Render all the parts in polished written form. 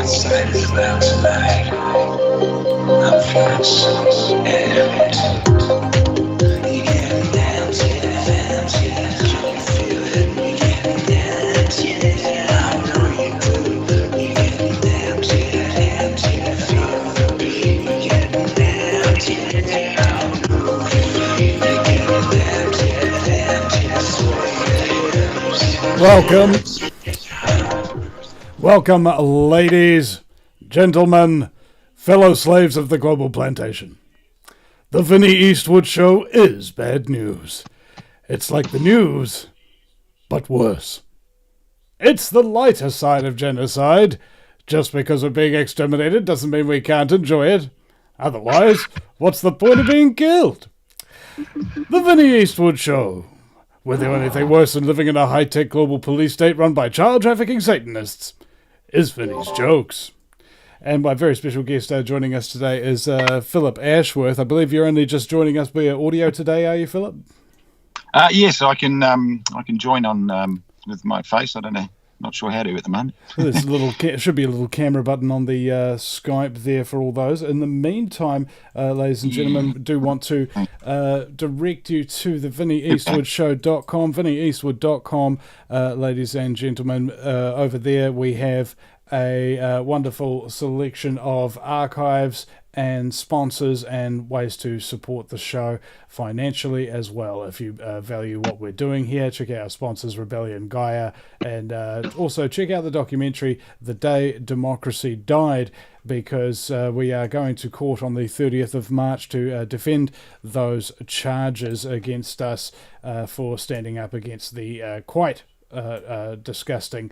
outside is loud tonight. I'm feeling so empty. You get empty, empty. You feel it, you get empty. I know you do. You get empty, empty. Feel the beat, you get empty. I know you feel it, you get empty. Welcome, ladies, gentlemen, fellow slaves of the global plantation. The Vinny Eastwood Show is bad news. It's like the news, but worse. It's the lighter side of genocide. Just because we're being exterminated doesn't mean we can't enjoy it. Otherwise, what's the point of being killed? The Vinny Eastwood Show. Were there anything worse than living in a high-tech global police state run by child-trafficking Satanists? Is Vinny's Jokes. And my very special guest joining us today is Phillip Ashworth. I believe you're only just joining us via audio today, are you, Phillip? Yes, I can join on with my face. I don't know. Not sure how to at the moment. There's should be a little camera button on the Skype there for all those. In the meantime, ladies and gentlemen, do want to direct you to the VinnyEastwoodShow.com, VinnyEastwood.com, ladies and gentlemen. Over there we have a wonderful selection of archives and sponsors and ways to support the show financially as well. If you value what we're doing here, check out our sponsors, Rebellion Gaia, and also check out the documentary The Day Democracy Died, because we are going to court on the 30th of March to defend those charges against us for standing up against the quite disgusting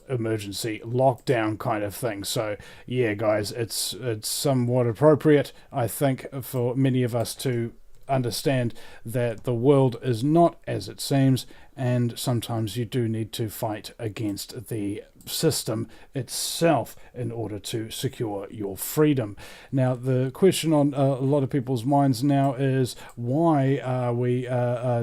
emergency lockdown kind of thing. So yeah, guys, it's somewhat appropriate, I think, for many of us to understand that the world is not as it seems, and sometimes you do need to fight against the system itself in order to secure your freedom. Now, the question on a lot of people's minds now is, why are we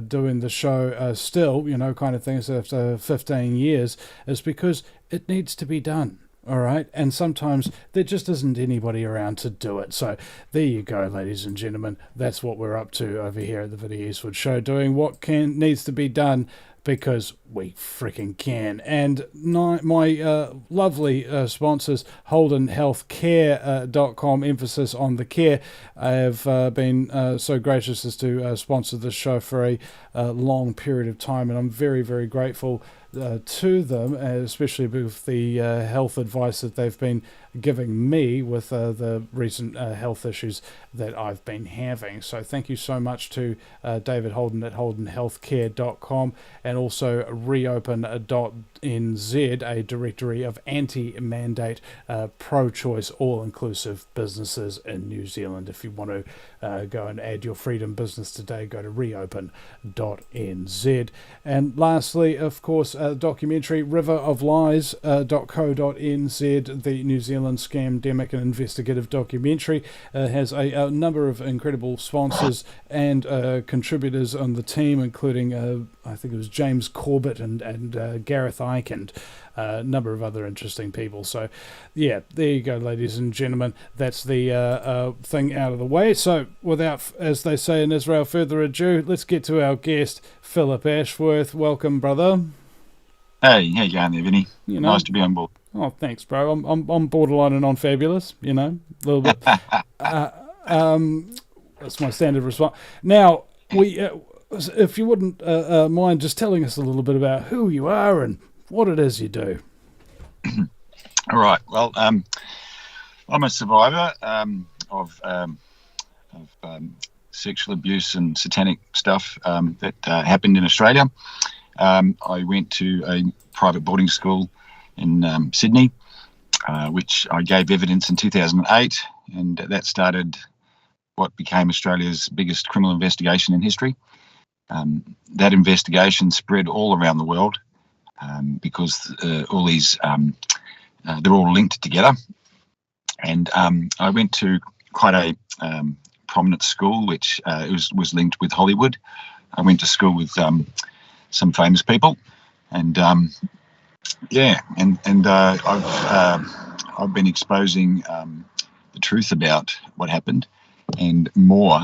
doing the show still, kind of things after 15 years? Is because it needs to be done. All right, and sometimes there just isn't anybody around to do it. So there you go, ladies and gentlemen. That's what we're up to over here at the Vinny Eastwood Show, doing what needs to be done because we freaking can. And my lovely sponsors, HoldenHealthCare.com, emphasis on the care, have been so gracious as to sponsor this show for a long period of time, and I'm very, very grateful to them, especially with the health advice that they've been giving me with the recent health issues that I've been having. So thank you so much to David Holden at HoldenHealthCare.com, and also Reopen.nz, a directory of anti-mandate, pro-choice, all-inclusive businesses in New Zealand. If you want to go and add your freedom business today, go to Reopen.nz. And lastly, of course, documentary riveroflies.co.nz, the New Zealand scamdemic and investigative documentary, has a number of incredible sponsors and contributors on the team, including I think it was James Corbett and Gareth Ike and a number of other interesting people. So yeah, there you go, ladies and gentlemen. That's the thing out of the way. So without, as they say in Israel, further ado, let's get to our guest, Phillip Ashworth. Welcome, brother. Hey, how you going there, Vinny? Nice to be on board. Oh, thanks, bro. I'm borderline and non-fabulous, a little bit. That's my standard response. Now, if you wouldn't mind just telling us a little bit about who you are and what it is you do. All right. Well, I'm a survivor of sexual abuse and satanic stuff that happened in Australia. I went to a private boarding school in Sydney, which I gave evidence in 2008, and that started what became Australia's biggest criminal investigation in history. That investigation spread all around the world because all these, they're all linked together. And I went to quite a prominent school, which was linked with Hollywood. I went to school with some famous people, and I've I've been exposing the truth about what happened, and more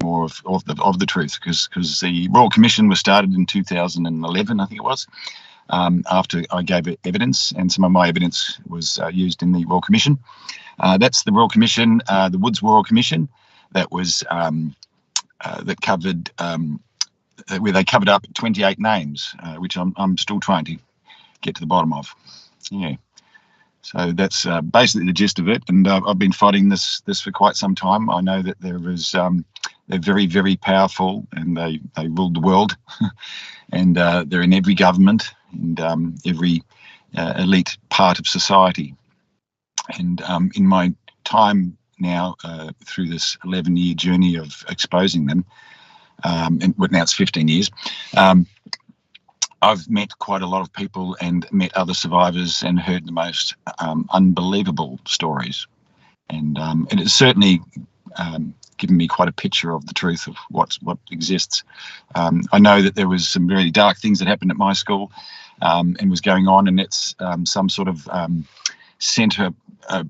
of the truth, because the Royal Commission was started in 2011, I think it was, after I gave evidence, and some of my evidence was used in the Royal Commission. That's the Royal Commission, the Woods Royal Commission, that was that covered where they covered up 28 names, which I'm still trying to get to the bottom of. Yeah. So that's basically the gist of it, and I've been fighting this for quite some time. I know that they're very, very powerful, and they rule the world, and they're in every government and every elite part of society. And in my time now through this 11-year journey of exposing them, and now it's 15 years. I've met quite a lot of people and met other survivors and heard the most unbelievable stories. And it has certainly given me quite a picture of the truth of what exists. I know that there was some really dark things that happened at my school and was going on, and it's some sort of centre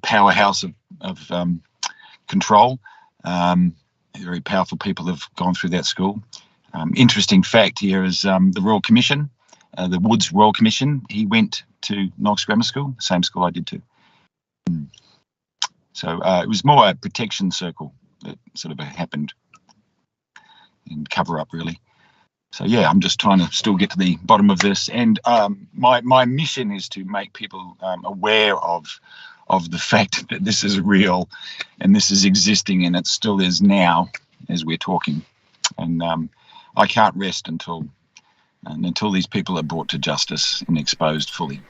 powerhouse of control. Very powerful people have gone through that school. Interesting fact here is the Royal Commission, the Woods Royal Commission, he went to Knox Grammar School, the same school I did too. So it was more a protection circle that sort of happened, and cover up, really. So yeah, I'm just trying to still get to the bottom of this, and my mission is to make people aware of the fact that this is real and this is existing, and it still is now as we're talking. And I can't rest until these people are brought to justice and exposed fully.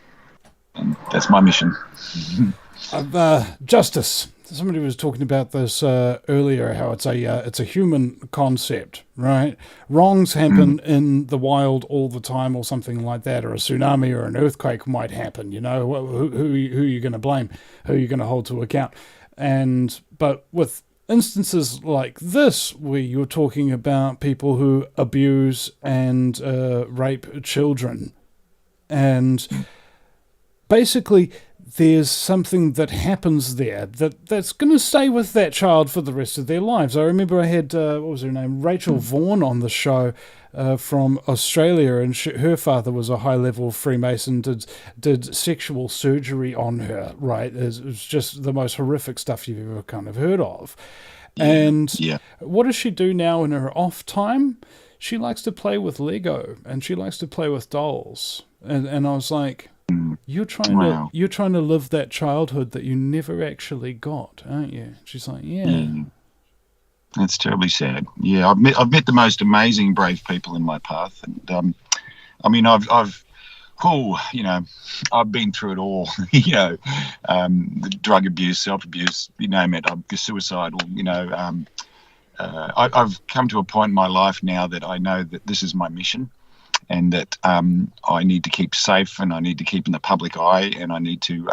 And that's my mission. Justice. Somebody was talking about this earlier, how it's a human concept, right? Wrongs happen in the wild all the time, or something like that, or a tsunami or an earthquake might happen. You know, who are you going to blame? Who are you going to hold to account? But with instances like this, where you're talking about people who abuse and rape children, and basically there's something that happens there that's going to stay with that child for the rest of their lives. I remember I had, what was her name, Rachel Vaughan on the show from Australia, and her father was a high-level Freemason, did sexual surgery on her, right? It was just the most horrific stuff you've ever kind of heard of. And what does she do now in her off time? She likes to play with Lego, and she likes to play with dolls. And I was like, you're trying to live that childhood that you never actually got, aren't you? She's like, yeah. That's terribly sad. Yeah, I've met the most amazing, brave people in my path, and I mean, I've been through it all. Drug abuse, self-abuse, you name it. I'm suicidal. I've come to a point in my life now that I know that this is my mission, and that I need to keep safe, and I need to keep in the public eye, and I need to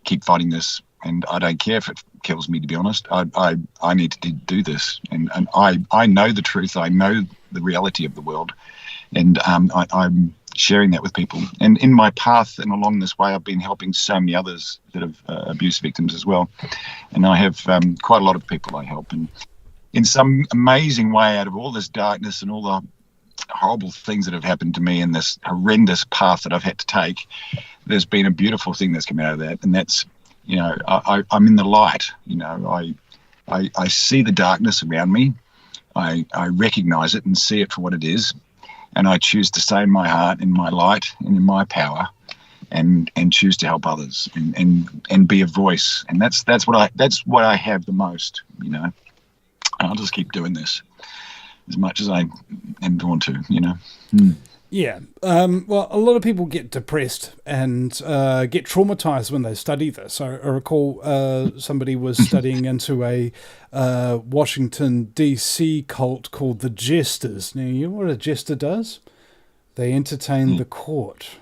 keep fighting this. And I don't care if it kills me, to be honest. I need to do this, and I know the truth. I know the reality of the world, and I'm sharing that with people. And in my path and along this way, I've been helping so many others that have abuse victims as well. And I have quite a lot of people I help, and in some amazing way, out of all this darkness and all the horrible things that have happened to me in this horrendous path that I've had to take, there's been a beautiful thing that's come out of that, and that's, I'm in the light. I see the darkness around me. I recognize it and see it for what it is, and I choose to stay in my heart, in my light, and in my power, and choose to help others and be a voice. And that's what I have the most. And I'll just keep doing this as much as I am drawn to. Yeah. Well, a lot of people get depressed and get traumatized when they study this. I recall somebody was studying into a Washington, D.C. cult called the Jesters. Now, you know what a jester does? They entertain the court.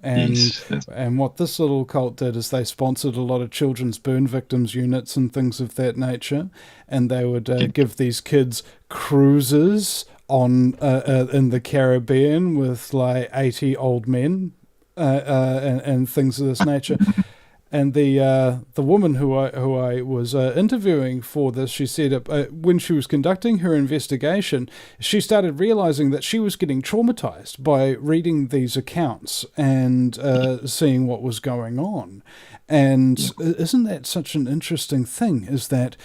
And what this little cult did is they sponsored a lot of children's burn victims units and things of that nature. And they would give these kids cruises on in the Caribbean with like 80 old men and things of this nature. And the woman who I was interviewing for this, she said when she was conducting her investigation, she started realizing that she was getting traumatized by reading these accounts and seeing what was going on. And isn't that such an interesting thing? Is that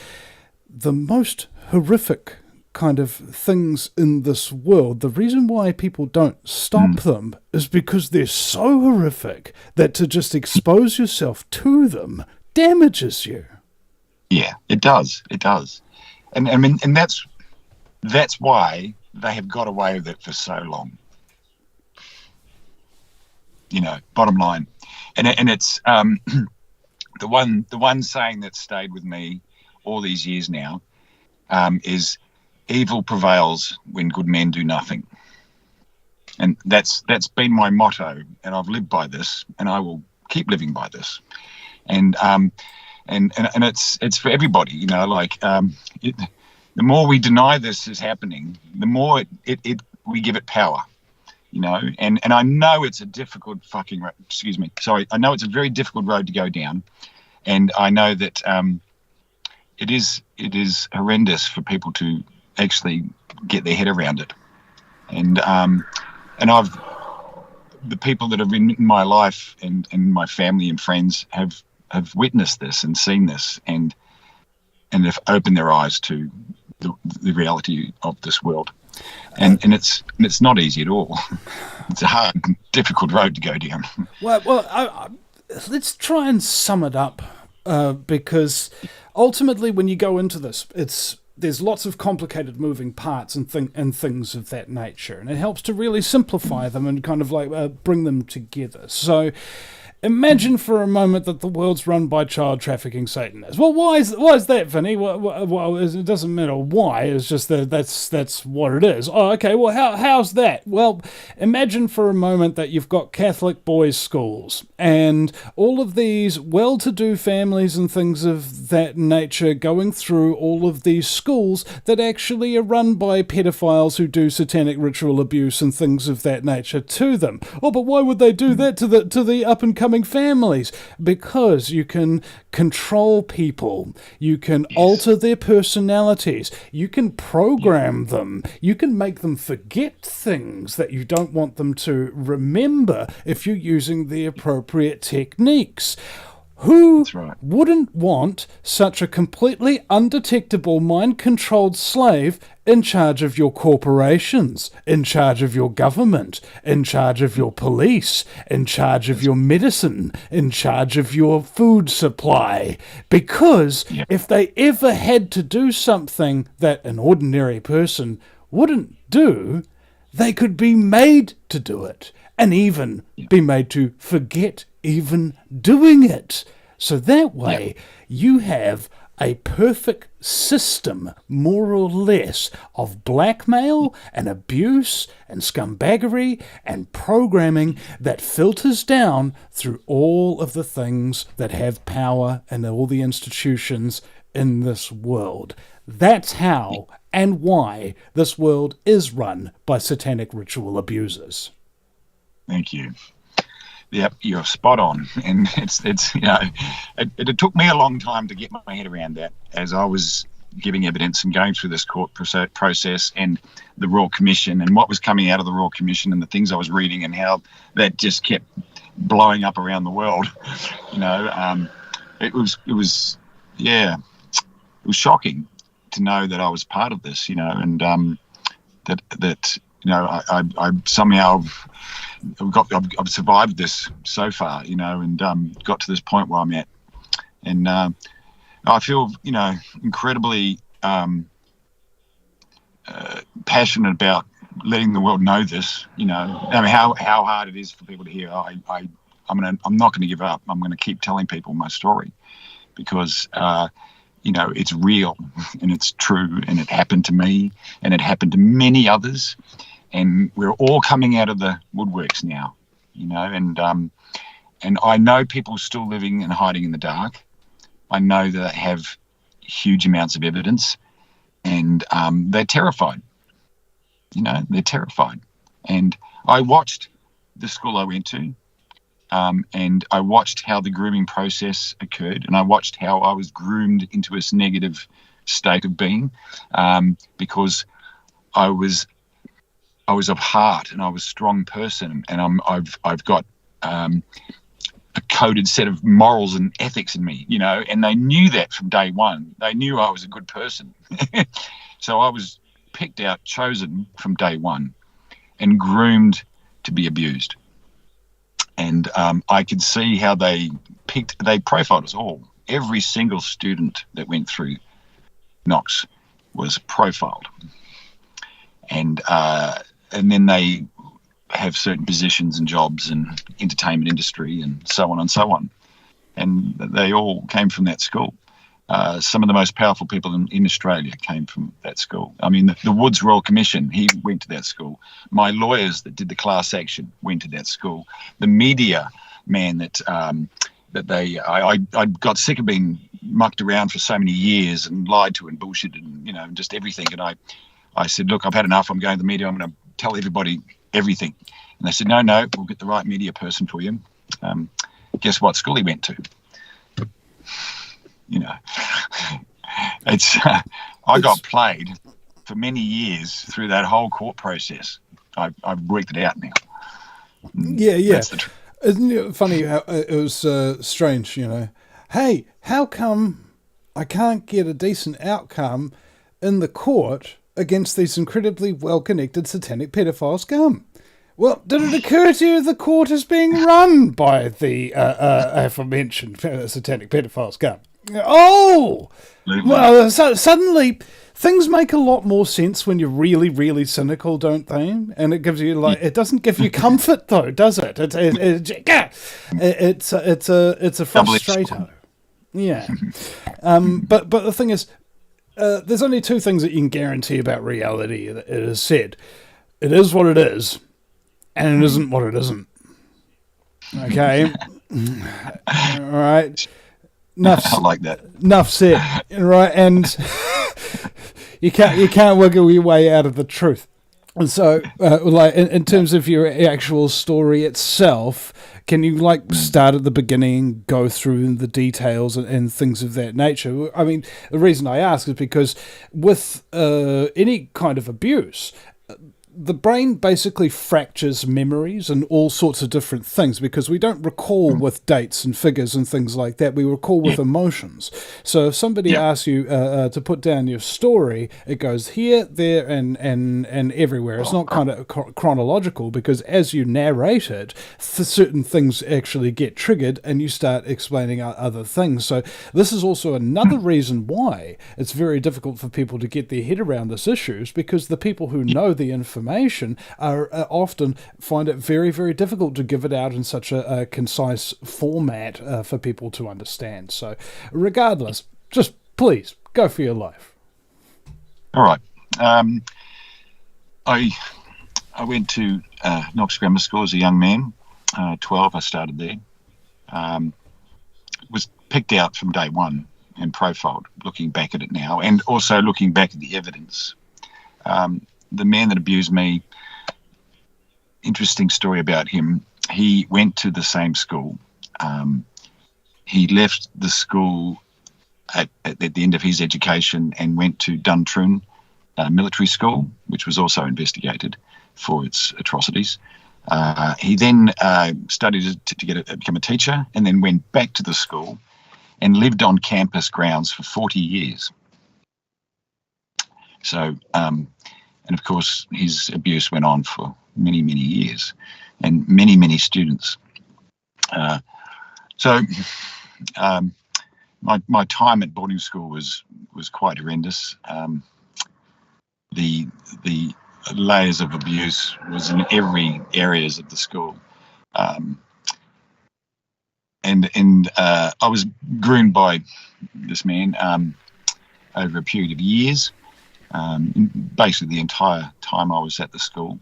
the most horrific kind of things in this world, the reason why people don't stop them is because they're so horrific that to just expose yourself to them damages you. Yeah, it does. It does. And I mean, and that's why they have got away with it for so long. You know, bottom line. And it's the one saying that stayed with me all these years now is evil prevails when good men do nothing. And that's been my motto, and I've lived by this, and I will keep living by this. And it's for everybody, you know, like the more we deny this is happening, the more it we give it power, you know. And I know it's a difficult I know it's a very difficult road to go down, and I know that it is horrendous for people to actually get their head around it. And the people that have been in my life and my family and friends have witnessed this and seen this and have opened their eyes to the reality of this world. And it's not easy at all. It's a hard, difficult road to go down. Well, let's try and sum it up, because ultimately when you go into this, there's lots of complicated moving parts and things of that nature, and it helps to really simplify them and kind of like bring them together. So imagine for a moment that the world's run by child trafficking Satanists. Well, why is that, Vinny? Well, it doesn't matter why. It's just that's what it is. Oh, okay. Well, how's that? Well, imagine for a moment that you've got Catholic boys' schools and all of these well-to-do families and things of that nature going through all of these schools that actually are run by pedophiles who do satanic ritual abuse and things of that nature to them. Oh, but why would they do that to the up-and-coming families? Because you can control people, you can alter their personalities, you can program them, you can make them forget things that you don't want them to remember if you're using the appropriate techniques. Who wouldn't want such a completely undetectable, mind-controlled slave in charge of your corporations, in charge of your government, in charge of your police, in charge of your medicine, in charge of your food supply? Because if they ever had to do something that an ordinary person wouldn't do, they could be made to do it, and even be made to forget even doing it. So that way you have a perfect system, more or less, of blackmail and abuse and scumbaggery and programming that filters down through all of the things that have power and all the institutions in this world. That's how and why this world is run by satanic ritual abusers. Thank you. Yep, you're spot on. And it's you know, it took me a long time to get my head around that as I was giving evidence and going through this court process and the Royal Commission and what was coming out of the Royal Commission and the things I was reading and how that just kept blowing up around the world. You know, it was shocking to know that I was part of this, you know, and that you know, I somehow I've survived this so far, you know, and got to this point where I'm at, and I feel, you know, incredibly passionate about letting the world know this. You know, I mean, how hard it is for people to hear. I'm not going to give up. I'm going to keep telling people my story because you know, it's real and it's true, and it happened to me and it happened to many others. And we're all coming out of the woodworks now, you know, and I know people still living and hiding in the dark. I know that they have huge amounts of evidence, and they're terrified. You know, they're terrified. And I watched the school I went to And I watched how the grooming process occurred, and I watched how I was groomed into this negative state of being, because I was of heart, and I was a strong person, and I've got a coded set of morals and ethics in me, and they knew that from day one. They knew I was a good person. So I was picked out, chosen from day one, and groomed to be abused. And I could see how they profiled us all. Every single student that went through Knox was profiled. And then they have certain positions and jobs in entertainment industry and so on and so on. And they all came from that school. Some of the most powerful people in Australia came from that school. I mean, the Woods Royal Commission, he went to that school. My lawyers that did the class action went to that school. The media man I got sick of being mucked around for so many years and lied to and bullshitted and, just everything. And I said, look, I've had enough. I'm going to the media. I'm going to tell everybody everything. And they said, no, we'll get the right media person for you. Guess what school he went to? I got played for many years through that whole court process. I've worked it out now. Yeah. Isn't it funny how it was strange, Hey, how come I can't get a decent outcome in the court against these incredibly well-connected satanic pedophile scum? Well, did it occur to you the court is being run by the aforementioned satanic pedophile scum? Oh! Well, so suddenly things make a lot more sense when you're really, really cynical, don't they? And it gives you it doesn't give you comfort though, does it? It's a frustrator. Yeah. But the thing is, there's only two things that you can guarantee about reality. It is said, it is what it is, and it isn't what it isn't. Okay? All right. I like that. Enough said, right? And you can't wiggle your way out of the truth. And so, in terms of your actual story itself, can you start at the beginning, go through the details and things of that nature? I mean, the reason I ask is because with any kind of abuse, the brain basically fractures memories and all sorts of different things because we don't recall with dates and figures and things like that. We recall with emotions. So if somebody asks you to put down your story, it goes here, there, and everywhere. It's not kind of chronological because as you narrate it, certain things actually get triggered and you start explaining other things. So this is also another reason why it's very difficult for people to get their head around this issue, because the people who know the information are often find it very, very difficult to give it out in such a concise format for people to understand. So regardless, just please go for your life. All right. I went to Knox Grammar School as a young man. 12, I started there. Was picked out from day one and profiled, looking back at it now, and also looking back at the evidence. The man that abused me, interesting story about him. He went to the same school. He left the school at the end of his education and went to Duntroon Military School, which was also investigated for its atrocities. He then studied to become a teacher, and then went back to the school and lived on campus grounds for 40 years. So, and of course, his abuse went on for many, many years, and many, many students. So my time at boarding school was quite horrendous. The layers of abuse was in every areas of the school, and I was groomed by this man over a period of years. Basically the entire time I was at the school.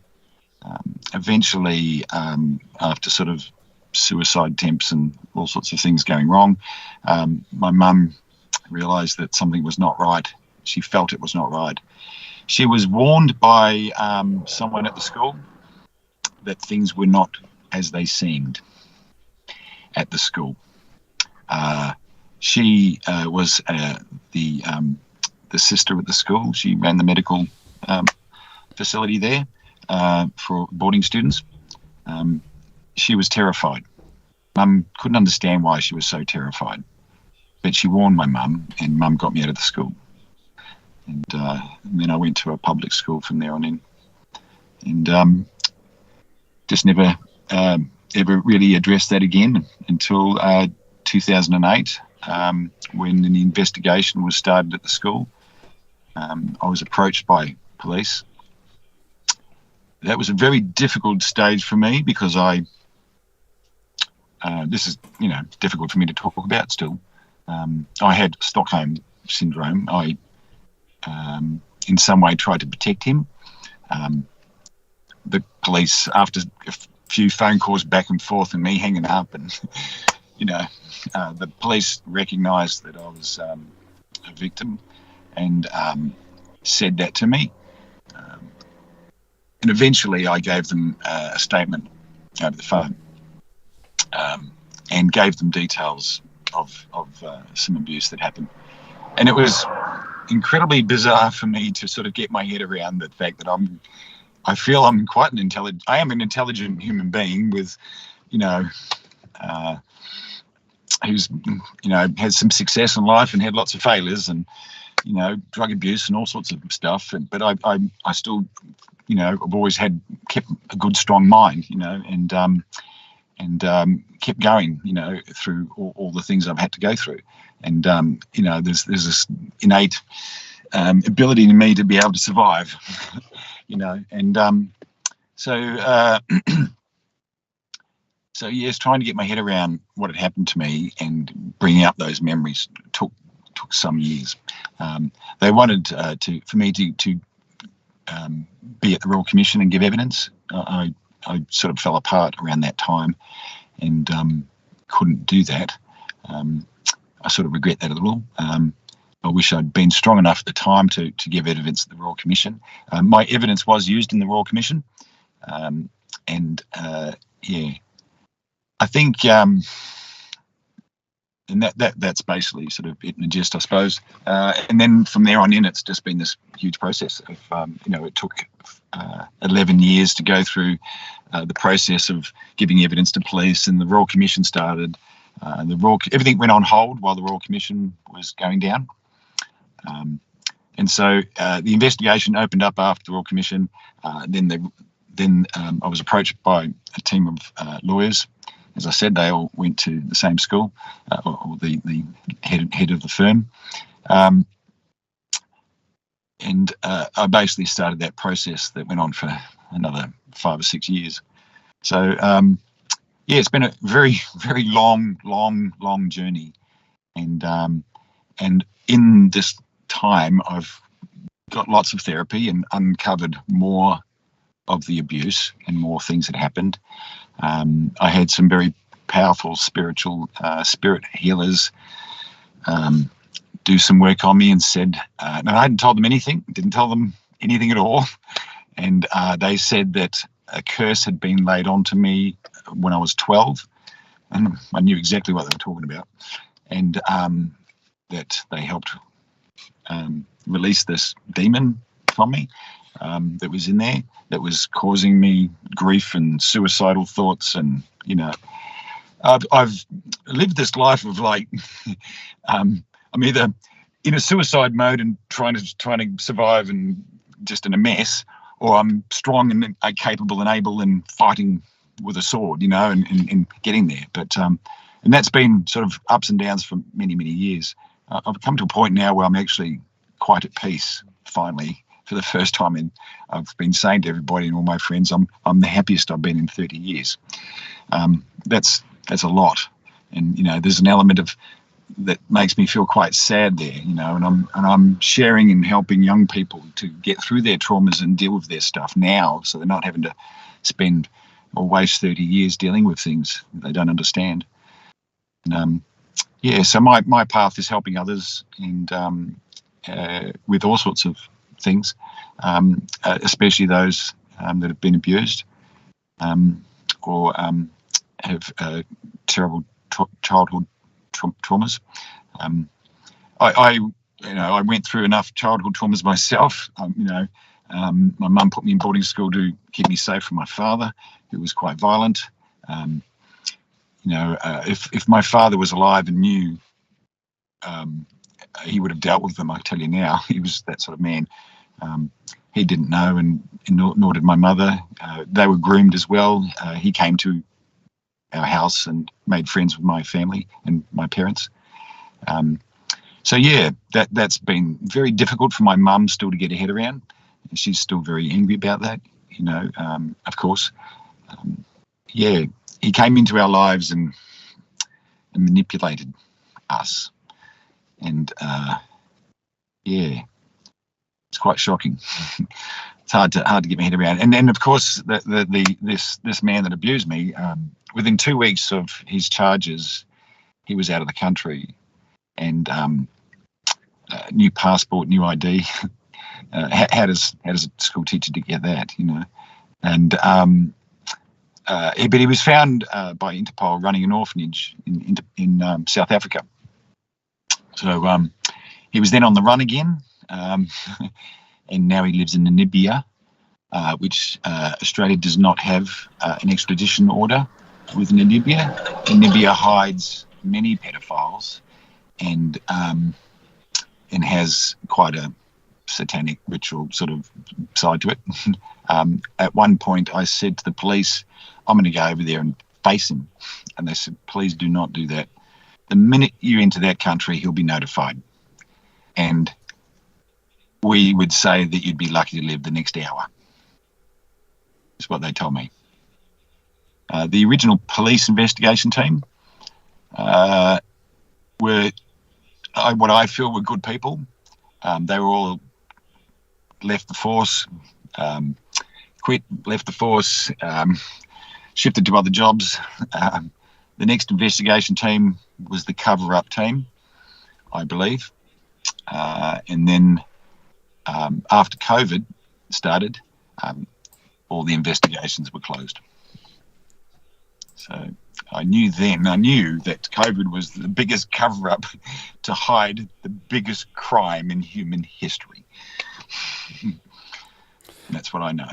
Eventually, after sort of suicide attempts and all sorts of things going wrong, my mum realised that something was not right. She felt it was not right. She was warned by someone at the school that things were not as they seemed. at the school. She was the sister at the school. She ran the medical facility there for boarding students. She was terrified. Mum couldn't understand why she was so terrified, but she warned my mum, and Mum got me out of the school. And then I went to a public school from there on in, and just never ever really addressed that again until 2008, when an investigation was started at the school. I was approached by police. That was a very difficult stage for me because this is, difficult for me to talk about still. I had Stockholm syndrome. I, in some way, tried to protect him. The police, after a few phone calls back and forth and me hanging up, and the police recognised that I was a victim and said that to me. And eventually I gave them a statement over the phone and gave them details of some abuse that happened. And it was incredibly bizarre for me to sort of get my head around the fact that I feel I'm quite I am an intelligent human being with, who's, has some success in life and had lots of failures and, drug abuse and all sorts of stuff. But I still, I've always kept a good, strong mind, and kept going, through all the things I've had to go through. And, there's this innate ability in me to be able to survive, So yes, trying to get my head around what had happened to me and bringing up those memories took some years. They wanted for me to be at the Royal Commission and give evidence. I sort of fell apart around that time and couldn't do that. I sort of regret that a little. I wish I'd been strong enough at the time to give evidence at the Royal Commission. My evidence was used in the Royal Commission, I think, and that's basically sort of it in a gist, I suppose. And then from there on in, it's just been this huge process of, it took 11 years to go through the process of giving evidence to police, and the Royal Commission started. Everything went on hold while the Royal Commission was going down. And so the investigation opened up after the Royal Commission. Then I was approached by a team of lawyers. As I said, they all went to the same school, or the head of the firm. And I basically started that process that went on for another 5 or 6 years. So, it's been a very, very long journey. And in this time, I've got lots of therapy and uncovered more of the abuse and more things that happened. I had some very powerful spiritual spirit healers do some work on me and said, no, I hadn't told them anything, didn't tell them anything at all. And they said that a curse had been laid onto me when I was 12. And I knew exactly what they were talking about. And that they helped release this demon from me that was in there, that was causing me grief and suicidal thoughts. And, I've lived this life of like, I'm either in a suicide mode and trying to survive and just in a mess, or I'm strong and capable and able and fighting with a sword, and getting there. But, and that's been sort of ups and downs for many, many years. I've come to a point now where I'm actually quite at peace, finally, for the first time. And I've been saying to everybody and all my friends, I'm the happiest I've been in 30 years. That's a lot. And, there's an element of that makes me feel quite sad there, and I'm sharing and helping young people to get through their traumas and deal with their stuff now, so they're not having to spend or waste 30 years dealing with things that they don't understand. And, so my path is helping others and with all sorts of things, especially those that have been abused or have terrible childhood traumas. I went through enough childhood traumas myself. My mum put me in boarding school to keep me safe from my father, who was quite violent. If my father was alive and knew, he would have dealt with them. I tell you now, he was that sort of man. He didn't know, and nor did my mother. They were groomed as well. He came to our house and made friends with my family and my parents. So yeah, that's been very difficult for my mum still to get her head around. She's still very angry about that, of course. He came into our lives and manipulated us. And it's quite shocking. It's hard to get my head around. And then, of course, this man that abused me, within 2 weeks of his charges, he was out of the country, and new passport, new ID. How does a school teacher get that? And but he was found by Interpol running an orphanage in South Africa. So he was then on the run again, and now he lives in Namibia, which Australia does not have an extradition order with Namibia. Namibia hides many pedophiles and has quite a satanic ritual sort of side to it. At one point I said to the police, I'm going to go over there and face him. And they said, please do not do that. The minute you enter that country, he'll be notified. And we would say that you'd be lucky to live the next hour. That's what they told me. The original police investigation team were what I feel were good people. They were all left the force, quit, left the force, shifted to other jobs. The next investigation team was the cover-up team, I believe. And then after COVID started, all the investigations were closed. So I knew that COVID was the biggest cover-up to hide the biggest crime in human history. That's what I know.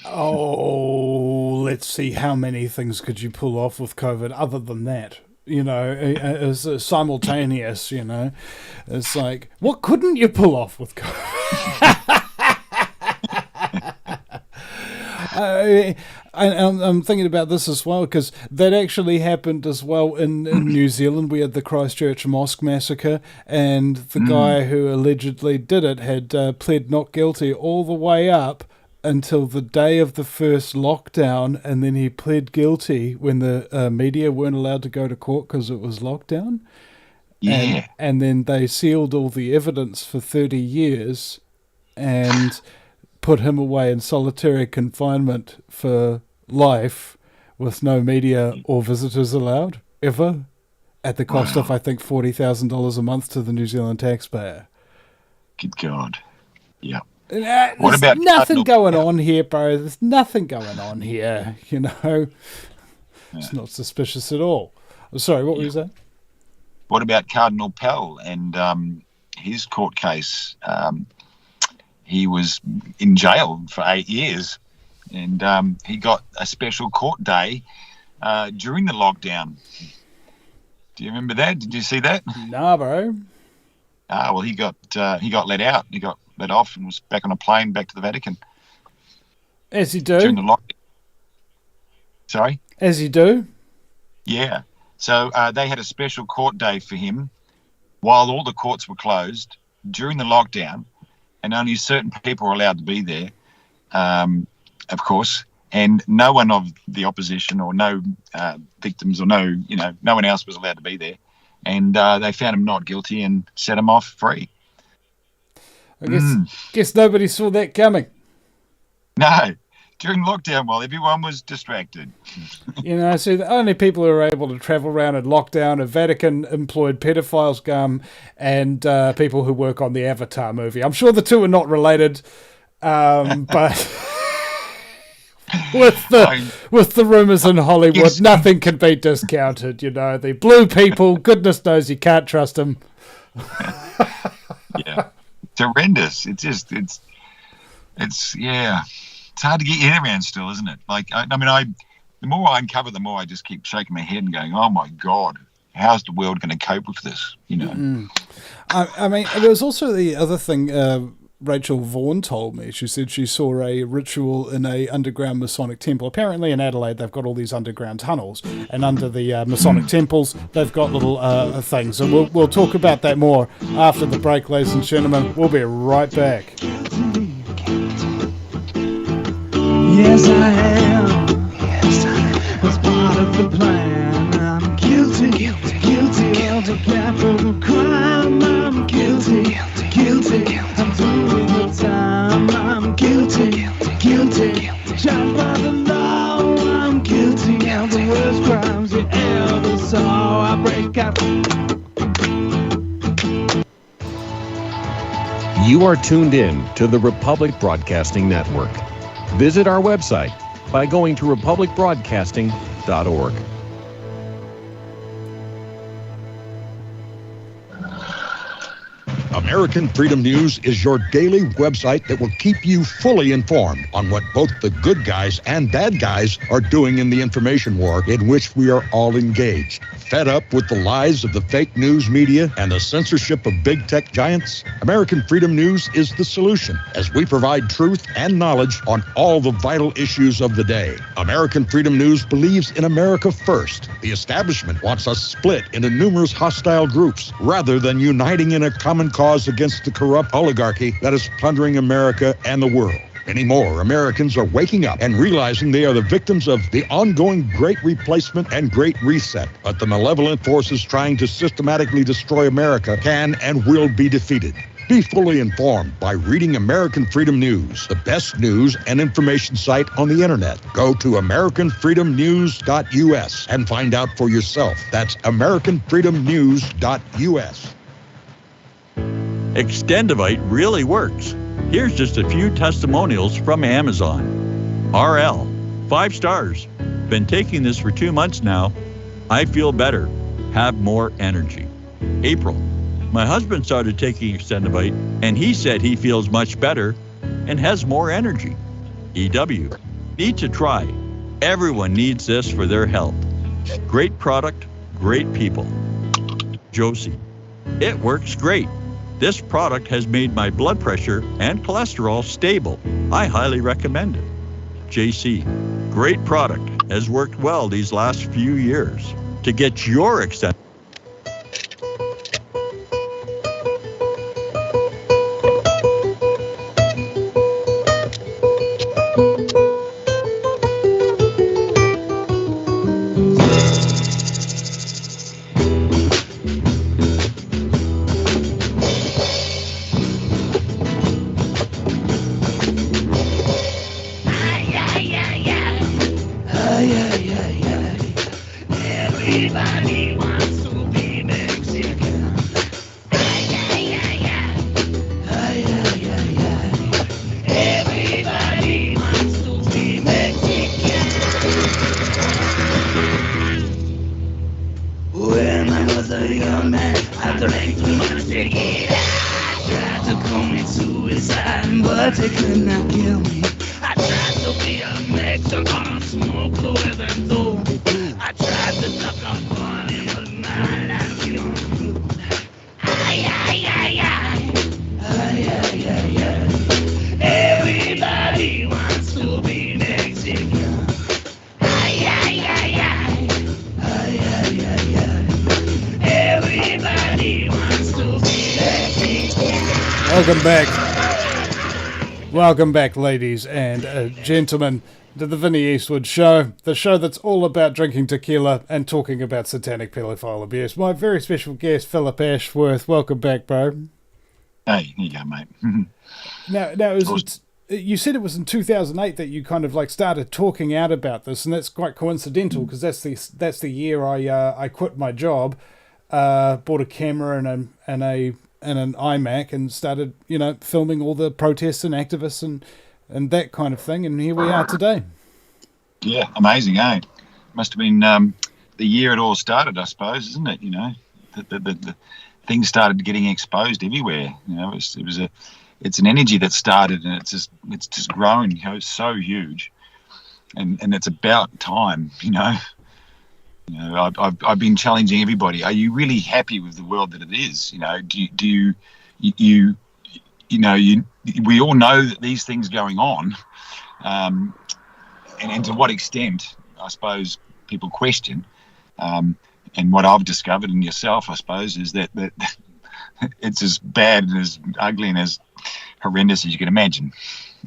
Oh, let's see, how many things could you pull off with COVID other than that? As simultaneous, It's like, what couldn't you pull off with COVID? I'm thinking about this as well, because that actually happened as well in New Zealand. We had the Christchurch Mosque massacre, and the guy who allegedly did it had pled not guilty all the way up until the day of the first lockdown, and then he pled guilty when the media weren't allowed to go to court because it was lockdown. Yeah. And then they sealed all the evidence for 30 years and put him away in solitary confinement for life with no media or visitors allowed, ever, at the cost of, I think, $40,000 a month to the New Zealand taxpayer. Good God. Yeah. What about nothing going on here, bro? There's nothing going on here, It's not suspicious at all. Sorry, what were you saying? What about Cardinal Pell and his court case? He was in jail for 8 years, and he got a special court day during the lockdown. Do you remember that? Did you see that? Nah, bro. Well, he got let out. He got let off and was back on a plane back to the Vatican. As you do. During the lockdown. Sorry? As you do. Yeah. So they had a special court day for him while all the courts were closed during the lockdown, and only certain people were allowed to be there, of course, and no one of the opposition or no victims or no one else was allowed to be there. And they found him not guilty and set him off free. I guess nobody saw that coming. No, during lockdown while everyone was distracted. So the only people who are able to travel around in lockdown are Vatican-employed pedophiles, and people who work on the Avatar movie. I'm sure the two are not related, but with the rumours in Hollywood, nothing can be discounted. You know, the blue people, goodness knows you can't trust them. Yeah, it's horrendous. It's hard to get your head around still, isn't it? Like, the more I uncover, the more I just keep shaking my head and going, oh my God, how's the world going to cope with this? You know? I mean, there was also the other thing, Rachel Vaughan told me. She said she saw a ritual in a underground Masonic temple. Apparently in Adelaide, they've got all these underground tunnels, and under the Masonic temples, they've got little things. And we'll talk about that more after the break, ladies and gentlemen. We'll be right back. Yes, I am. As part of the plan, I'm guilty of a capital crime. I'm guilty. I'm doing the time. I'm guilty. Judged by the law. I'm guilty of the worst crimes you ever saw. I break out. You are tuned in to the Republic Broadcasting Network. Visit our website by going to republicbroadcasting.org. American Freedom News is your daily website that will keep you fully informed on what both the good guys and bad guys are doing in the information war in which we are all engaged. Fed up with the lies of the fake news media and the censorship of big tech giants? American Freedom News is the solution, as we provide truth and knowledge on all the vital issues of the day. American Freedom News believes in America first. The establishment wants us split into numerous hostile groups rather than uniting in a common cause against the corrupt oligarchy that is plundering America and the world. Many more Americans are waking up and realizing they are the victims of the ongoing Great Replacement and Great Reset. But the malevolent forces trying to systematically destroy America can and will be defeated. Be fully informed by reading American Freedom News, the best news and information site on the internet. Go to AmericanFreedomNews.us and find out for yourself. That's AmericanFreedomNews.us. Extendivite really works. Here's just a few testimonials from Amazon. RL, 5 stars. Been taking this for 2 months now. I feel better, have more energy. April, my husband started taking Extendivite and he said he feels much better and has more energy. EW, need to try. Everyone needs this for their health. Great product, great people. Josie, it works great. This product has made my blood pressure and cholesterol stable. I highly recommend it. JC, great product, has worked well these last few years. To get your extent. Everybody wants to be Mexican. Everybody wants to be Mexican. When I was a young man, I drank too much tequila. Tried to commit suicide, but they could not kill me. I tried to be a Mexican, smoke the weather door. I tried to duck up money, but my life young. Everybody wants to be Mexican. Everybody wants to be Mexican. Welcome back, ladies and gentlemen, to the Vinny Eastwood Show, the show that's all about drinking tequila and talking about satanic pedophile abuse. My very special guest, Phillip Ashworth. Welcome back, bro. Hey, here you go, mate. Now you said it was in 2008 that you kind of like started talking out about this, and that's quite coincidental because that's the year I quit my job, bought a camera and an iMac and started filming all the protests and activists and that kind of thing, and here we are today. Yeah, amazing, eh? Must have been the year it all started, I suppose, isn't it? You know, the things started getting exposed everywhere. You know, it's an energy that started, and it's just grown. You know, it's so huge, and it's about time. You know, I've been challenging everybody. Are you really happy with the world that it is? You know, we all know that these things going on, and to what extent, I suppose, people question. And what I've discovered in yourself, I suppose, is that it's as bad and as ugly and as horrendous as you can imagine,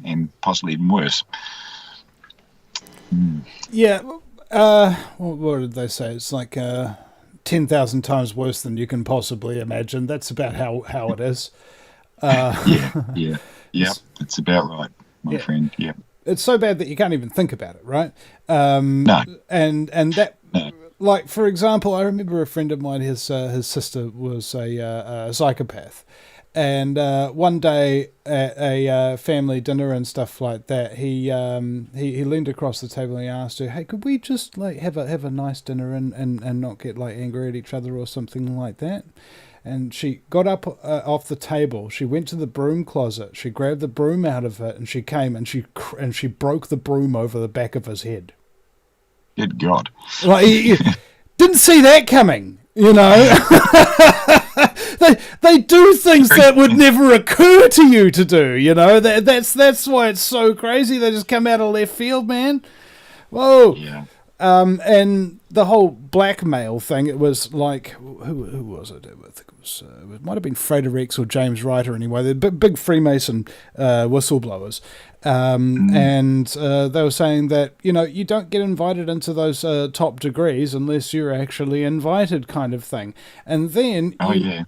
and possibly even worse. Yeah. What did they say? It's like 10,000 times worse than you can possibly imagine. That's about how it is. Yeah. It's about right, my friend. Yeah. It's so bad that you can't even think about it, right? No. And that, No. like, for example, I remember a friend of mine, his sister was a psychopath. And one day at a family dinner and stuff like that, he leaned across the table and he asked her, "Hey, could we just like have a nice dinner and not get like angry at each other or something like that?" And she got up off the table. She went to the broom closet. She grabbed the broom out of it, and she came and she broke the broom over the back of his head. Good God! Like he didn't see that coming, you know. They do things that would never occur to you to do, you know. That's why it's so crazy. They just come out of left field, man. Whoa. Yeah. And the whole blackmail thing, it was like, who was it? I think it might have been Fredericks or James Wright or anyway. They're big Freemason whistleblowers. And they were saying that, you know, you don't get invited into those top degrees unless you're actually invited, kind of thing. And then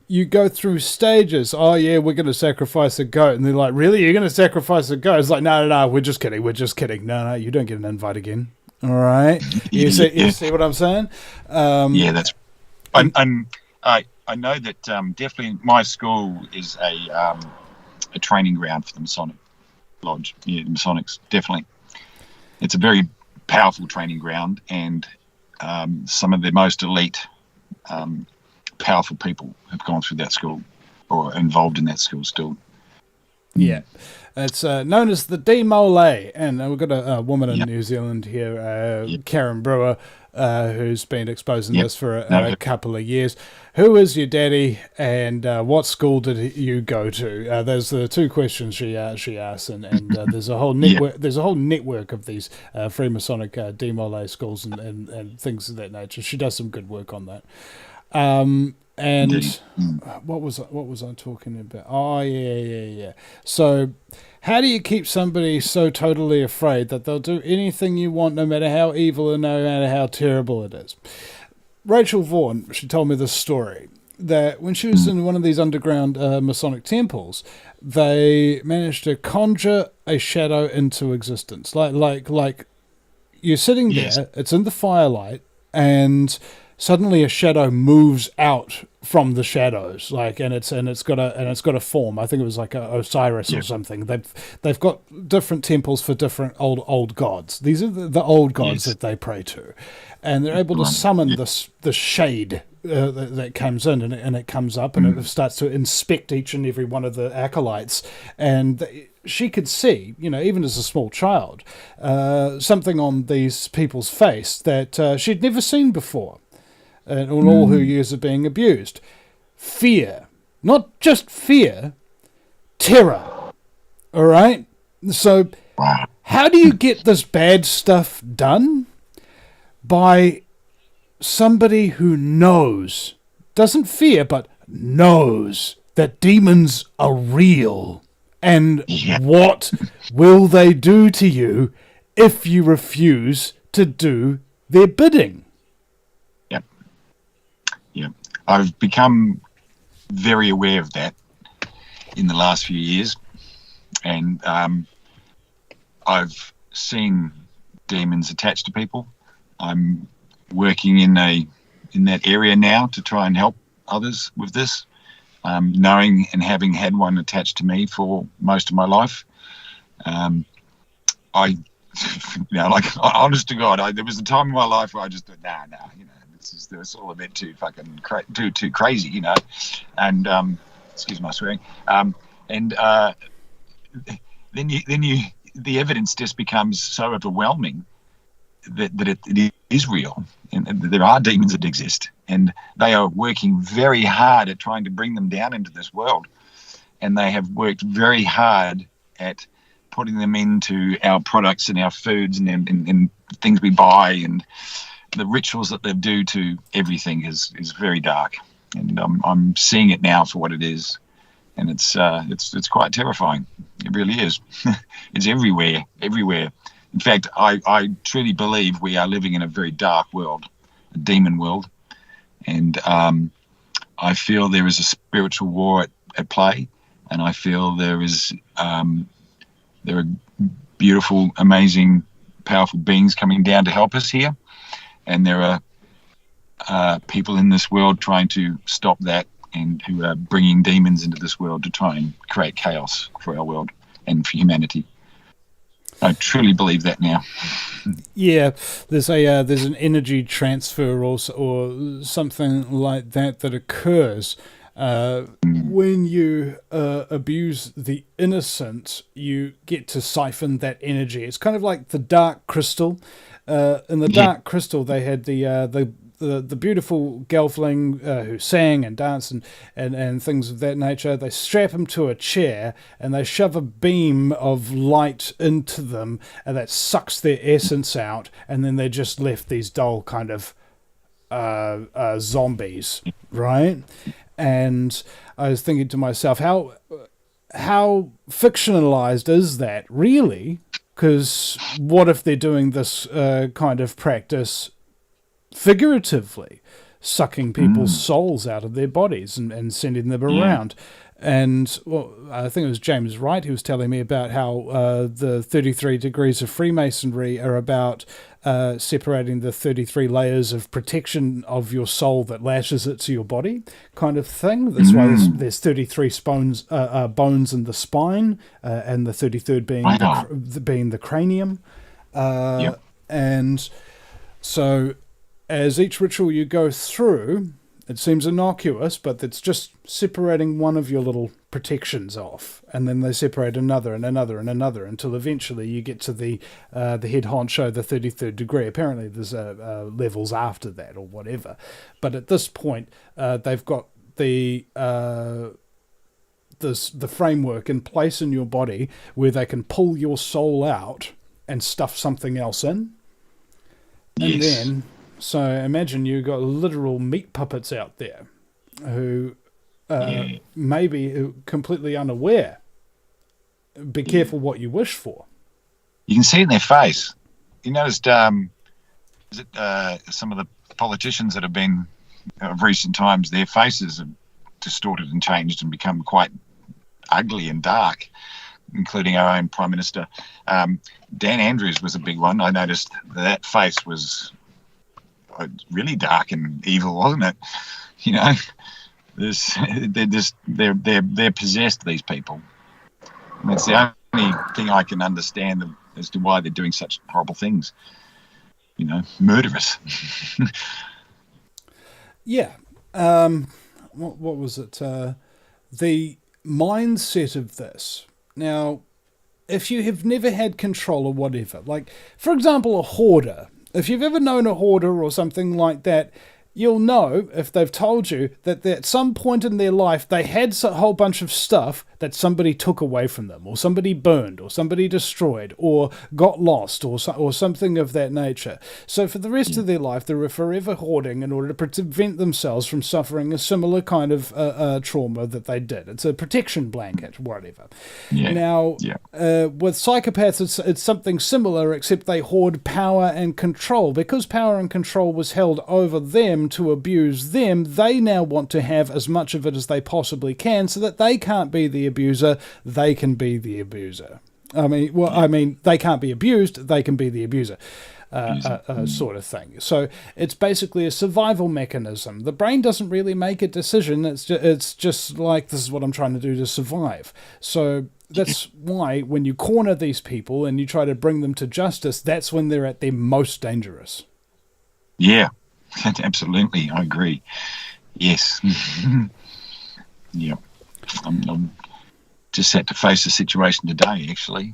you go through stages. Oh, yeah, we're going to sacrifice a goat. And they're like, really? You're going to sacrifice a goat? It's like, no, we're just kidding. No, you don't get an invite again. All right. You see what I'm saying? Yeah, that's. I know that definitely my school is a training ground for the Masonic Lodge. Yeah, the Masonics, definitely. It's a very powerful training ground, and some of the most elite, powerful people have gone through that school or are involved in that school still. Yeah. It's known as the D Mole, and we've got a woman in New Zealand here, Karen Brewer, who's been exposing this for a couple of years. Who is your daddy, and what school did you go to? There's the two questions she asks, and there's a whole network. There's a whole network of these Freemasonic D Mole schools and things of that nature. She does some good work on that. And what was I talking about? Oh, yeah. So, how do you keep somebody so totally afraid that they'll do anything you want, no matter how evil and no matter how terrible it is? Rachel Vaughan, she told me this story, that when she was in one of these underground Masonic temples, they managed to conjure a shadow into existence. Like you're sitting there, it's in the firelight, and suddenly a shadow moves out from the shadows, and it's got a form. I think it was like a Osiris or something. They've got different temples for different old gods. These are the old gods that they pray to, and they're able to summon the shade that comes in, and it comes up and it starts to inspect each and every one of the acolytes, and she could see, you know, even as a small child, something on these people's face that she'd never seen before. And all her years of being abused. Fear. Not just fear, terror. All right? So, how do you get this bad stuff done? By somebody who knows, doesn't fear, but knows that demons are real. And what will they do to you if you refuse to do their bidding? I've become very aware of that in the last few years, and I've seen demons attached to people. I'm working in that area now to try and help others with this, knowing and having had one attached to me for most of my life. I You know, like honest to God, there was a time in my life where I just thought, nah, you know, it's all a bit too fucking too crazy, you know, and excuse my swearing, and then the evidence just becomes so overwhelming that it is real, and there are demons that exist, and they are working very hard at trying to bring them down into this world, and they have worked very hard at putting them into our products and our foods and things we buy, and the rituals that they do to everything is very dark, and I'm seeing it now for what it is, and it's quite terrifying. It really is. It's everywhere. In fact, I truly believe we are living in a very dark world, a demon world, and I feel there is a spiritual war at play, and I feel there are beautiful, amazing, powerful beings coming down to help us here, and there are people in this world trying to stop that, and who are bringing demons into this world to try and create chaos for our world and for humanity. I truly believe that now. Yeah, there's an energy transfer or something like that occurs. When you abuse the innocent, you get to siphon that energy. It's kind of like the Dark Crystal. In the Dark Crystal, they had the beautiful gelfling who sang and danced and things of that nature. They strap him to a chair and they shove a beam of light into them, and that sucks their essence out, and then they're just left these dull kind of zombies, right? And I was thinking to myself, how fictionalized is that, really? Because what if they're doing this kind of practice figuratively, sucking people's souls out of their bodies and sending them around? And well, I think it was James Wright who was telling me about how the 33 degrees of Freemasonry are about separating the 33 layers of protection of your soul that lashes it to your body, kind of thing. That's why there's 33 bones in the spine, and the 33rd being the cranium. And so as each ritual you go through, it seems innocuous, but it's just separating one of your little protections off, and then they separate another and another and another until eventually you get to the head honcho, the 33rd degree. Apparently there's levels after that or whatever, but at this point they've got the framework in place in your body where they can pull your soul out and stuff something else in, and then. So imagine you got literal meat puppets out there who may be completely unaware. Be careful what you wish for. You can see it in their face. You noticed some of the politicians that have been of recent times, their faces have distorted and changed and become quite ugly and dark, including our own Prime Minister. Dan Andrews was a big one. I noticed that face was really dark and evil, wasn't it? You know, they're possessed, these people. And that's the only thing I can understand as to why they're doing such horrible things. You know, murderous. Yeah. What was it? The mindset of this. Now, if you have never had control or whatever, like, for example, a hoarder. If you've ever known a hoarder or something like that, you'll know, if they've told you, that at some point in their life they had a whole bunch of stuff that somebody took away from them, or somebody burned, or somebody destroyed, or got lost, or something of that nature. So for the rest of their life, they're forever hoarding in order to prevent themselves from suffering a similar kind of trauma that they did. It's a protection blanket, whatever. Now, with psychopaths, it's something similar, except they hoard power and control. Because power and control was held over them to abuse them, they now want to have as much of it as they possibly can so that they can't be the abuser, they can be the abuser. I mean, they can't be abused, they can be the abuser. Sort of thing. So it's basically a survival mechanism. The brain doesn't really make a decision. It's just like, this is what I'm trying to do to survive. So that's why when you corner these people and you try to bring them to justice, that's when they're at their most dangerous. Yeah, absolutely. I agree. Yes. Yeah. I'm just had to face a situation today, actually.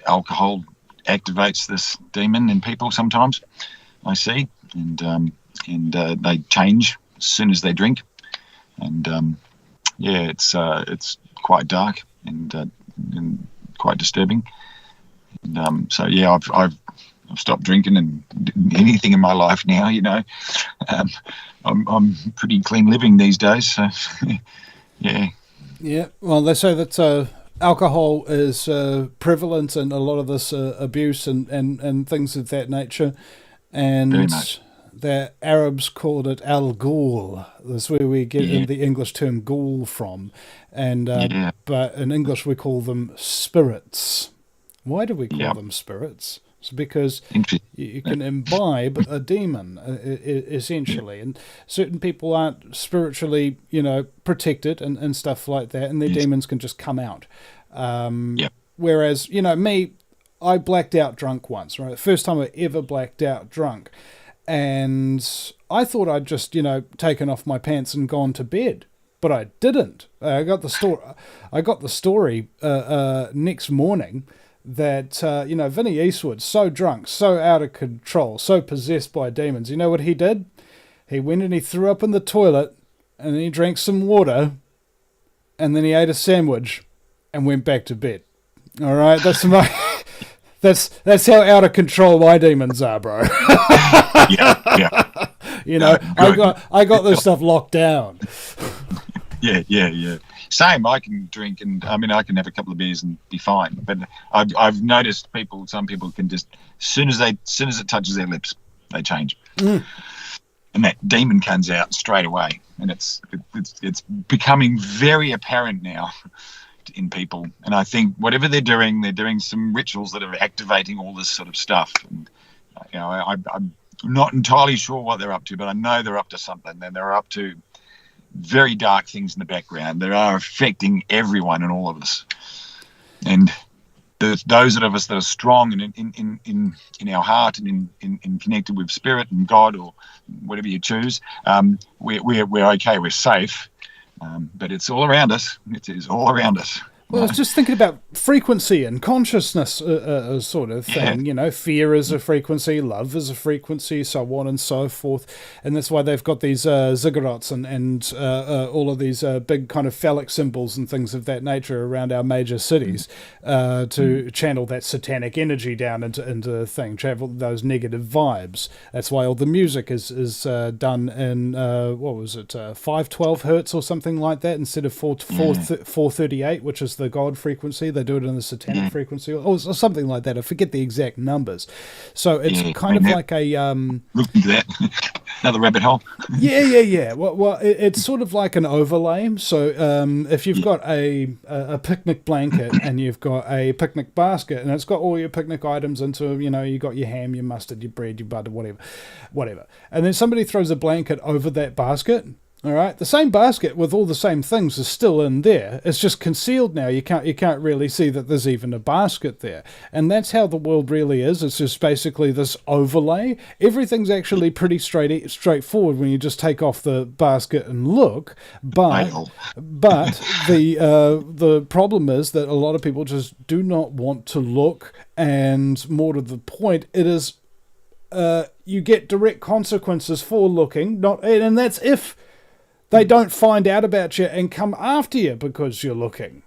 Alcohol activates this demon in people sometimes, I see, and they change as soon as they drink. And it's quite dark and quite disturbing. And so yeah, I've stopped drinking and anything in my life now. I'm pretty clean living these days. So yeah. Yeah. Well, they say that alcohol is prevalent in a lot of this abuse and things of that nature, and very much. The Arabs called it al-ghul. That's where we get the English term ghoul from. And but in English we call them spirits. Why do we call them spirits? It's because you can imbibe a demon, essentially. And certain people aren't spiritually, protected and stuff like that, and their demons can just come out. Whereas, me, I blacked out drunk once, right? First time I ever blacked out drunk. And I thought I'd just, taken off my pants and gone to bed, but I didn't. I got the story next morning that Vinny Eastwood, so drunk, so out of control, so possessed by demons. You know what he did? He went and he threw up in the toilet, and then he drank some water, and then he ate a sandwich, and went back to bed. All right, that's my. That's how out of control my demons are, bro. Yeah. I got this stuff locked down. Yeah. Same. I can drink, and I can have a couple of beers and be fine. But I've noticed some people can just, as soon as it touches their lips, they change, and that demon comes out straight away. And it's becoming very apparent now in people. And I think whatever they're doing some rituals that are activating all this sort of stuff. And I'm not entirely sure what they're up to, but I know they're up to something. And they're up to very dark things in the background that are affecting everyone and all of us. And those of us that are strong and in our heart and in connected with spirit and God or whatever you choose, we're okay, we're safe. But it's all around us. It is all around us. Well, I was just thinking about frequency and consciousness sort of thing. Yeah. Fear is a frequency, love is a frequency, so on and so forth. And that's why they've got these ziggurats and all of these big kind of phallic symbols and things of that nature around our major cities to channel that satanic energy down into the thing, channel those negative vibes. That's why all the music is done in, 512 hertz or something like that instead of 438, which is the God frequency. They do it in the satanic frequency or something like that. I forget the exact numbers. So it's kind of like a look into that. Another rabbit hole. Yeah. Well, it's sort of like an overlay. So if you've got a picnic blanket and you've got a picnic basket and it's got all your picnic items into, you got your ham, your mustard, your bread, your butter, whatever, and then somebody throws a blanket over that basket. All right, the same basket with all the same things is still in there. It's just concealed now. You can't really see that there's even a basket there. And that's how the world really is. It's just basically this overlay. Everything's actually pretty straightforward when you just take off the basket and look. But the problem is that a lot of people just do not want to look. And more to the point, it is you get direct consequences for looking. And that's if they don't find out about you and come after you because you're looking,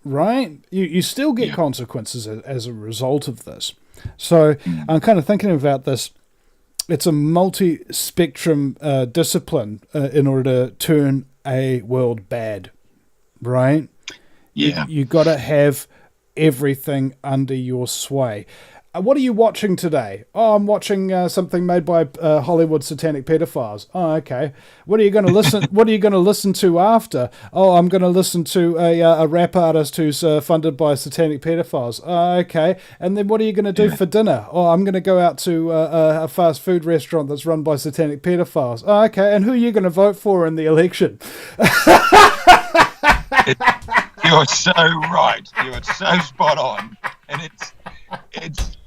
right? You still get consequences as a result of this. So I'm kind of thinking about this. It's a multi-spectrum discipline in order to turn a world bad, right? Yeah. You got to have everything under your sway. What are you watching today? Oh, I'm watching something made by Hollywood satanic pedophiles. Oh, okay. What are you going to listen? What are you going to listen to after? Oh, I'm going to listen to a rap artist who's funded by satanic pedophiles. Oh, okay. And then what are you going to do for dinner? Oh, I'm going to go out to a fast food restaurant that's run by satanic pedophiles. Oh, okay. And who are you going to vote for in the election? You're so right. You're so spot on, and it's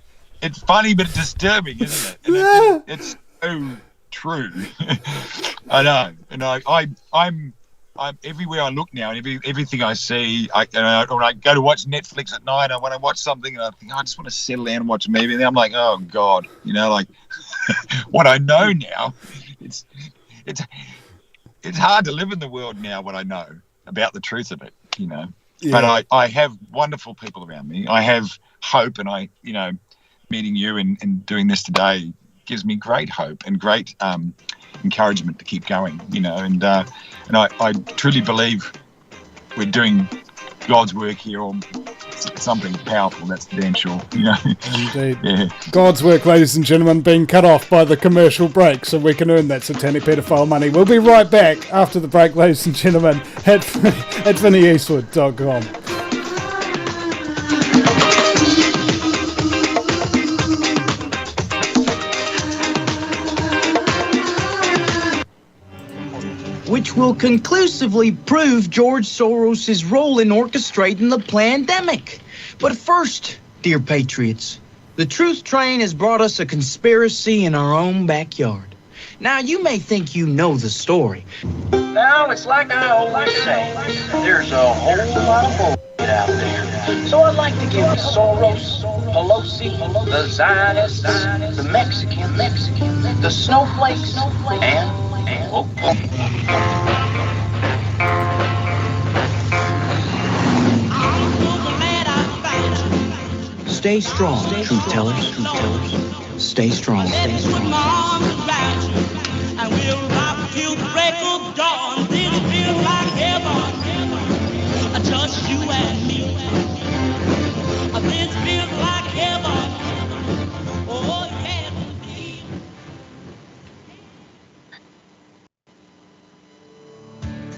funny but disturbing, isn't it? And it's so true. I know, and I'm everywhere I look now, and everything I see, when I go to watch Netflix at night, and when I watch something, and I think I just want to settle down and watch a movie, and then I'm like, oh God, like what I know now, it's hard to live in the world now. What I know about the truth of it, Yeah. But I have wonderful people around me. I have hope, and meeting you and doing this today gives me great hope and great encouragement to keep going, and I truly believe we're doing God's work here, or something powerful, that's the damn sure, Indeed. Yeah. God's work, ladies and gentlemen, being cut off by the commercial break so we can earn that satanic pedophile money. We'll be right back after the break, ladies and gentlemen, at VinnyEastwood.com. Which will conclusively prove George Soros' role in orchestrating the pandemic. But first, dear patriots, the truth train has brought us a conspiracy in our own backyard. Now, you may think you know the story. Now, it's like I always say, there's a whole lot of bullshit out there. So I'd like to give you Soros, Pelosi, the Zionists, the Mexican, the snowflakes, and Stay strong, truth tellers. Stay strong. And we'll rock till the break of dawn. This feels like heaven. Just you and me. This feels like heaven. Oh, yeah.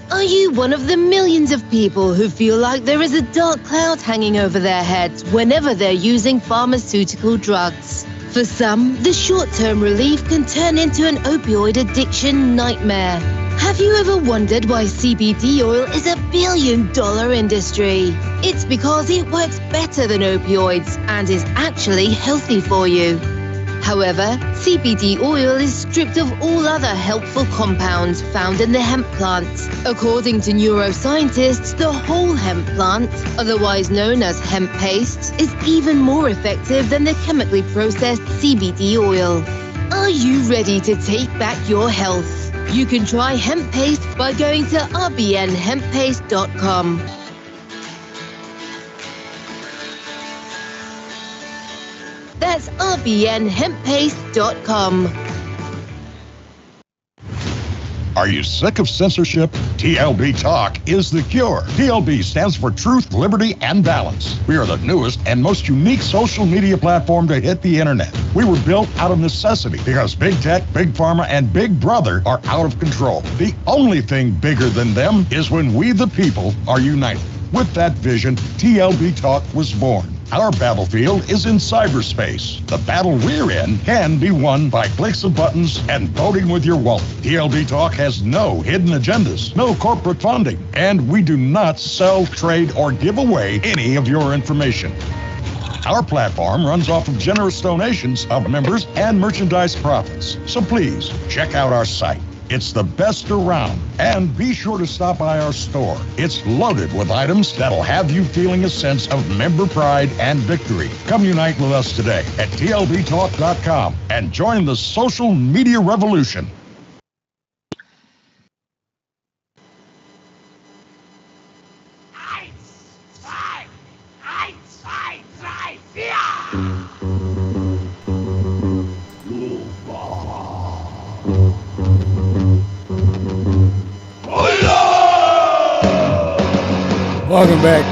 Are you one of the millions of people who feel like there is a dark cloud hanging over their heads whenever they're using pharmaceutical drugs? For some, the short-term relief can turn into an opioid addiction nightmare. Have you ever wondered why CBD oil is $1 billion industry? It's because it works better than opioids and is actually healthy for you. However, CBD oil is stripped of all other helpful compounds found in the hemp plant. According to neuroscientists, the whole hemp plant, otherwise known as hemp paste, is even more effective than the chemically processed CBD oil. Are you ready to take back your health? You can try hemp paste by going to rbnhemppaste.com. That's rbnhemppaste.com. Are you sick of censorship? TLB Talk is the cure. TLB stands for Truth, Liberty, and Balance. We are the newest and most unique social media platform to hit the internet. We were built out of necessity because big tech, big pharma, and big brother are out of control. The only thing bigger than them is when we, the people, are united. With that vision, TLB Talk was born. Our battlefield is in cyberspace. The battle we're in can be won by clicks of buttons and voting with your wallet. TLB Talk has no hidden agendas, no corporate funding, and we do not sell, trade, or give away any of your information. Our platform runs off of generous donations of members and merchandise profits. So please, check out our site. It's the best around. And be sure to stop by our store. It's loaded with items that'll have you feeling a sense of member pride and victory. Come unite with us today at tlbtalk.com and join the social media revolution. Welcome back.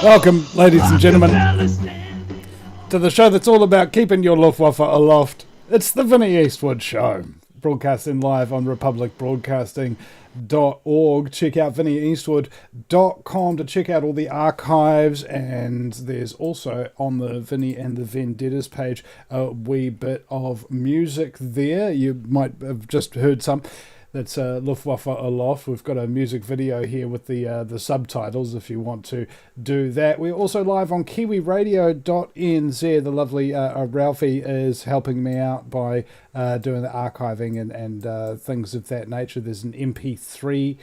Welcome, ladies and gentlemen, to the show that's all about keeping your Luftwaffe aloft. It's the Vinny Eastwood Show. broadcasting live on republicbroadcasting.org. Check out VinnyEastwood.com to check out all the archives, and there's also on the Vinny and the Vendettas page a wee bit of music there. You might have just heard some. That's Luftwaffe Aloft. We've got a music video here with the subtitles if you want to do that. We're also live on kiwiradio.nz. The lovely Ralphie is helping me out by doing the archiving and things of that nature. There's an MP3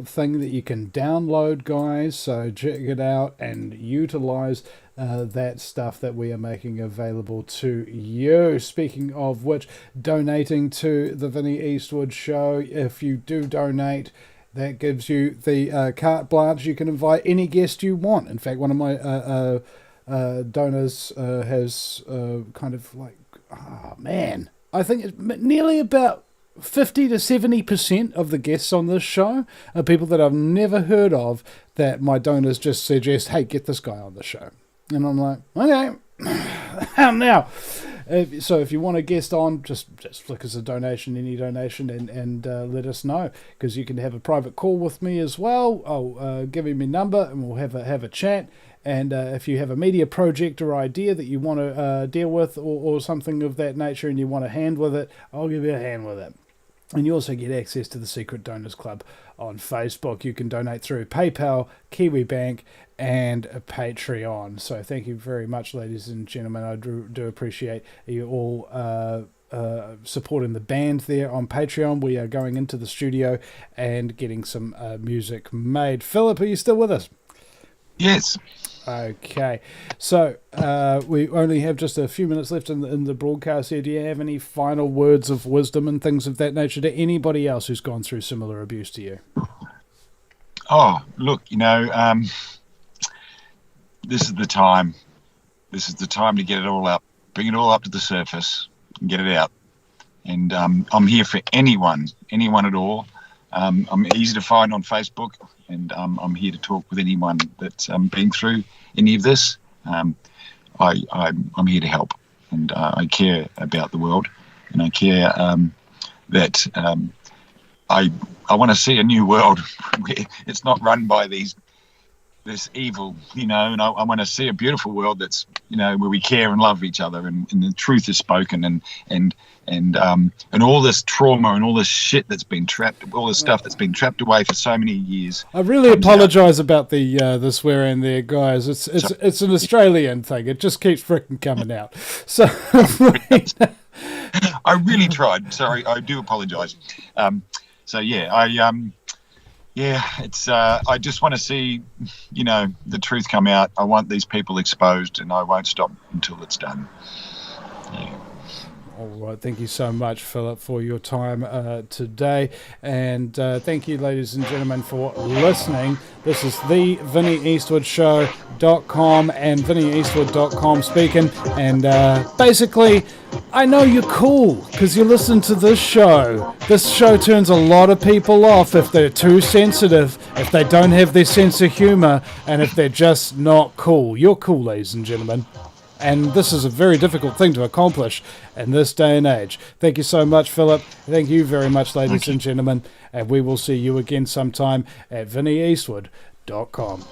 thing that you can download, guys, so check it out and utilize that stuff that we are making available to you. Speaking of which, donating to the Vinny Eastwood Show, if you do donate, that gives you the carte blanche. You can invite any guest you want. In fact, one of my donors has kind of like, I think it's nearly about 50 to 70% of the guests on this show are people that I've never heard of, that my donors just suggest, hey, get this guy on the show. And I'm like, okay, now. So if you want a guest on, just flick us a donation, any donation, and let us know, because you can have a private call with me as well. I'll give him my number and we'll have a chat. And if you have a media project or idea that you want to deal with or something of that nature and you want a hand with it, I'll give you a hand with it. And you also get access to the Secret Donors Club on Facebook. You can donate through PayPal, KiwiBank, and Patreon. So thank you very much, ladies and gentlemen. I do appreciate you all supporting the band there on Patreon. We are going into the studio and getting some music made. Philip, are you still with us? Yes. Okay, so we only have just a few minutes left in the broadcast here. Do you have any final words of wisdom and things of that nature to anybody else who's gone through similar abuse to you? Oh, look, this is the time. This is the time to get it all up, bring it all up to the surface and get it out. And I'm here for anyone at all. I'm easy to find on Facebook, and I'm here to talk with anyone that's been through any of this. I'm here to help, and I care about the world, and I care that I want to see a new world where it's not run by this evil, and I want to see a beautiful world that's, where we care and love each other, and the truth is spoken, and all this trauma and all this shit that's been trapped, all this stuff that's been trapped away for so many years. I really apologise about the swearing there, guys. It's an Australian thing. It just keeps freaking coming out. So I really tried. Sorry, I do apologise. It's I just want to see, the truth come out. I want these people exposed, and I won't stop until it's done. Yeah. All right, thank you so much, Philip, for your time today, and thank you, ladies and gentlemen, for listening. This is the VinnyEastwoodShow.com and VinnyEastwood.com speaking, and basically, I know you're cool because you listen to this show. This show turns a lot of people off if they're too sensitive, if they don't have their sense of humour, and if they're just not cool. You're cool, ladies and gentlemen. And this is a very difficult thing to accomplish in this day and age. Thank you so much, Philip. Thank you very much, ladies and gentlemen. And we will see you again sometime at VinnyEastwood.com.